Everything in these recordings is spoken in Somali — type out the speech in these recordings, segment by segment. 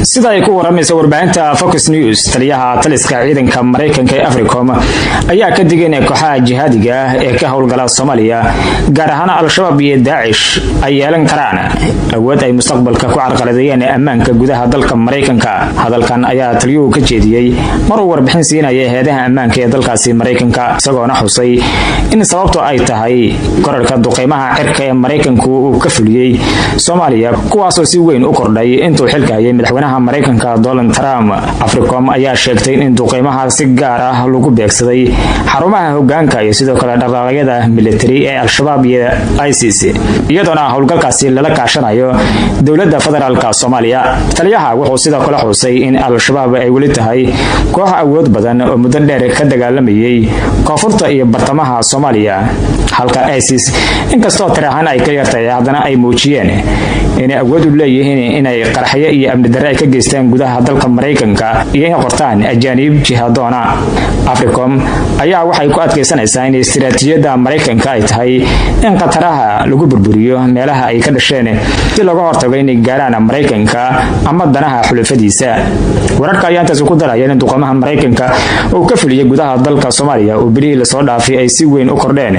sida ay ku waramayso warbaahinta Fox News taliyaha taliska ciidanka Mareykanka ee Africom ayaa ka digay in kooxaha jihaadiga ah ee ka howlgala Soomaaliya gaar ahaan Al-Shabaab iyo Daesh ay yeelan karaan awood ay mustaqbalka ku carqaladeeyaan ammaanka gudaha dalka Mareykanka. Hadalkan ayaa taliyuhu ka jeediyay mar uu warbixin siinayay hay'adaha ammaanka ee dalkaasi Mareykanka isagoo xusay in sababtu ay tahay korarka duqeymaha cirka ee Mareykanku uu ka fuliyay Soomaaliya kuwaas oo si weyn u kordhay intuu xilka hayay madaxweynaha Mareykanka Donald Trump. Africom ayaa sheegtay in duqeymaha si gaar ah lagu beegsaday xarumaha hoggaanka iyo sidoo kale dhaqaaqyada military ee Al-Shabaab iyo ISIS iyadoo howlgalkaasi lala kaashanayo dawladda federaalka Soomaaliya. Taliyaha wuxuu sidoo kale xusay in Al-Shabaab ay wali tahay koox awood badan oo muddo dheer ka dagaalamayay koonfurta iyo bartamaha Soomaaliya halka ISIS inkastoo tirahan ay ka yartay haddana ay muujiyeen inay awood u leeyihiin inay qaraxyo iyo amni darro ay ka geystaan gudaha dalka Mareykanka iyo in qortaan ajaanib jihadoona. Africom ayaa waxay ku adkeysanaysaa in istiraatiijiyadda Mareykanka ay tahay in qataraha lagu burburiyo meelaha ay ka dhasheen si looga hortago inay gaaraan Mareykanka ama danaha xulafadiisa. Wararka ayaa intaas ku daraya in duqeymaha Mareykanka uu ka fuliyay gudaha dalka Soomaaliya oo bilihii la soo dhaafay ay si weyn u kordheen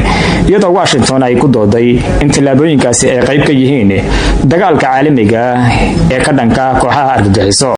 iyadoo Washington ay ku dooday in tallaabooyinkaasi ay qayb ka yihiin dagaalka caalamiga ee ka dhanka kooxaha argagixiso.